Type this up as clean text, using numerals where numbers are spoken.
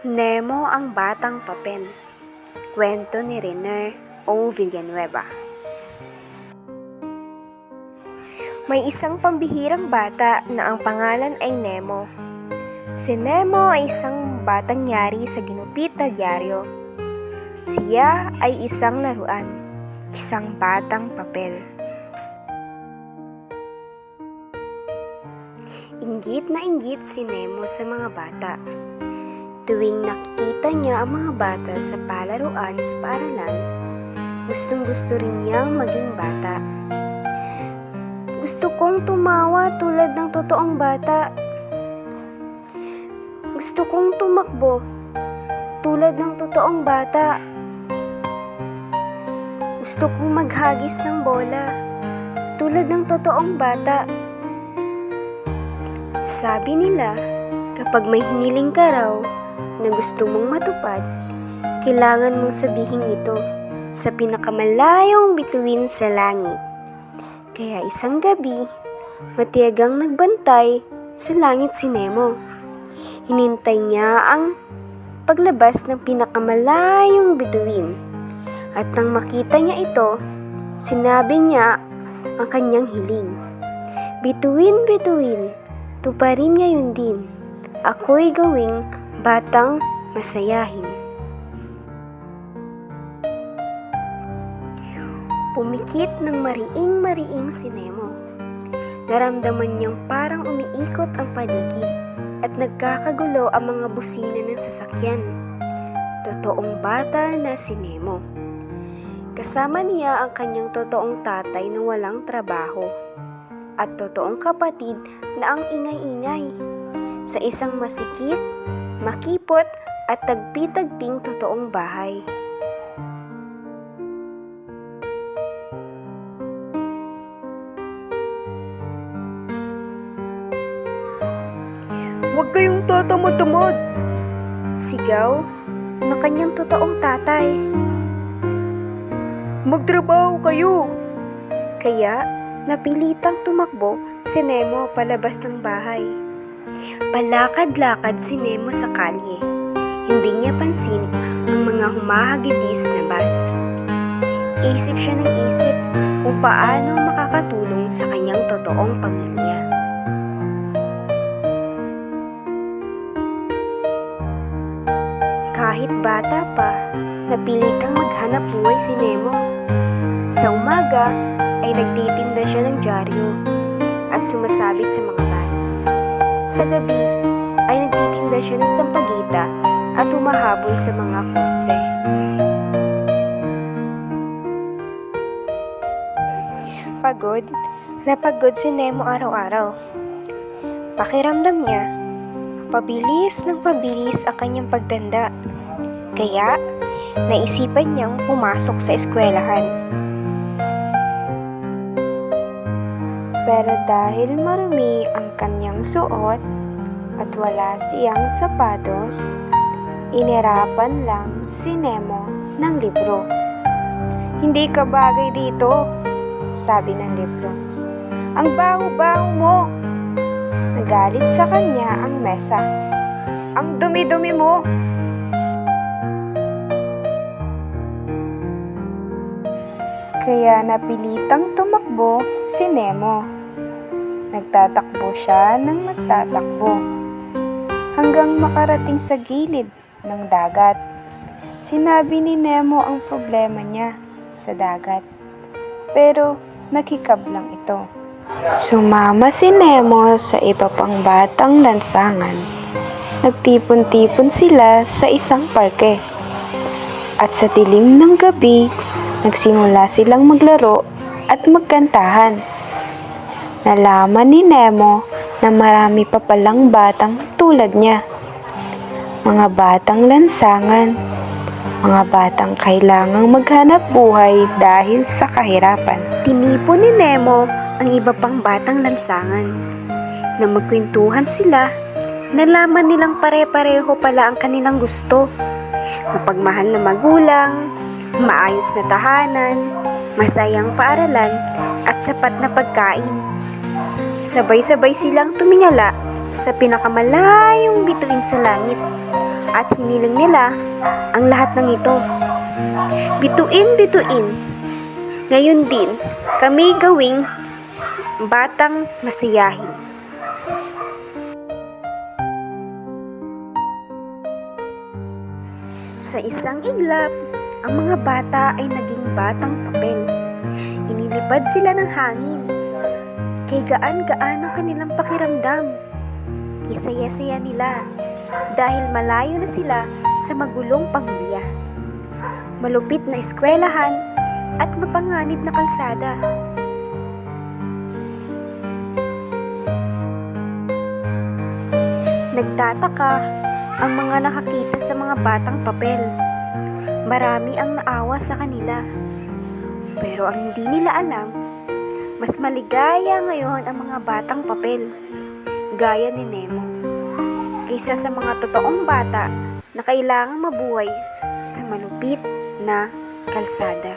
Nemo ang Batang Papel. Kwento ni Rene O. Villanueva. May isang pambihirang bata na ang pangalan ay Nemo. Si Nemo ay isang batang yari sa ginupit na dyaryo. Siya ay isang laruan, isang batang papel. Inggit na inggit si Nemo sa mga bata. Tuwing nakikita niya ang mga bata sa palaruan sa paaralan, gustong-gusto rin niyang maging bata. Gusto kong tumawa tulad ng totoong bata. Gusto kong tumakbo tulad ng totoong bata. Gusto kong maghagis ng bola tulad ng totoong bata. Sabi nila, kapag may hiniling ka raw na gusto mong matupad, kailangan mong sabihin ito sa pinakamalayong bituin sa langit. Kaya isang gabi, matiyagang nagbantay sa langit si Nemo. Hinintay niya ang paglabas ng pinakamalayong bituin. At nang makita niya ito, sinabi niya ang kanyang hiling. Bituin, bituin, tuparin ngayon din. Ako'y gawing batang masayahin. Pumikit ng mariing-mariing si Nemo. Naramdaman niyang parang umiikot ang paligid at nagkakagulo ang mga busina ng sasakyan. Totoong bata na si Nemo. Kasama niya ang kanyang totoong tatay na walang trabaho at totoong kapatid na ang ingay-ingay sa isang masikip, makipot at tagpi-tagping totoong bahay. "Huwag kayong tatamad-tamad!" sigaw ng kanyang totoong tatay. "Magtrabaho kayo!" Kaya napilitang tumakbo si Nemo palabas ng bahay. Palakad-lakad si Nemo sa kalye. Hindi niya pansin ang mga humahagibis na bus. Isip siya ng isip kung paano makakatulong sa kanyang totoong pamilya. Kahit bata pa, napilitang maghanap buhay si Nemo. Sa umaga ay nagtitinda siya ng dyaryo at sumasabit sa mga bus. Sa gabi ay nagtitinda siya ng sampagita at humahabol sa mga kotse. Pagod na pagod si Nemo araw-araw. Pakiramdam niya, pabilis ng pabilis ang kanyang pagtanda. Kaya, naisipan niyang pumasok sa eskwelahan. Pero dahil marumi ang kanyang suot at wala siyang sapatos, inirapan lang si Nemo ng libro. "Hindi ka bagay dito," sabi ng libro. "Ang baho-baho mo." Nagalit sa kanya ang mesa. "Ang dumi-dumi mo." Kaya napilitang tumakbo si Nemo. Nagtatakbo siya ng nagtatakbo hanggang makarating sa gilid ng dagat. Sinabi ni Nemo ang problema niya sa dagat, pero nakikab lang ito. Sumama si Nemo sa iba pang batang lansangan. Nagtipon-tipon sila sa isang parke. At sa dilim ng gabi, nagsimula silang maglaro at magkantahan. Nalaman ni Nemo na marami pa palang batang tulad niya. Mga batang lansangan, mga batang kailangang maghanap buhay dahil sa kahirapan. Tinipon ni Nemo ang iba pang batang lansangan. Na magkwentuhan sila, nalaman nilang pare-pareho pala ang kanilang gusto. Mapagmahal na magulang, maayos na tahanan, masayang paaralan, at sapat na pagkain. Sabay-sabay silang tumingala sa pinakamalayong bituin sa langit. at hiniling nila ang lahat ng ito. Bituin, ngayon din kami gawing batang masiyahin. Sa isang iglap, ang mga bata ay naging batang papel. Inilipad sila ng hangin. Kay gaan-gaan ang kanilang pakiramdam. Isaya-saya nila dahil malayo na sila sa magulong pamilya. Malupit na eskwelahan at mapanganib na kalsada. Nagtataka ang mga nakakita sa mga batang papel. Marami ang naawa sa kanila. Pero ang hindi nila alam, mas maligaya ngayon ang mga batang papel, gaya ni Nemo, kaysa sa mga totoong bata na kailangang mabuhay sa malupit na kalsada.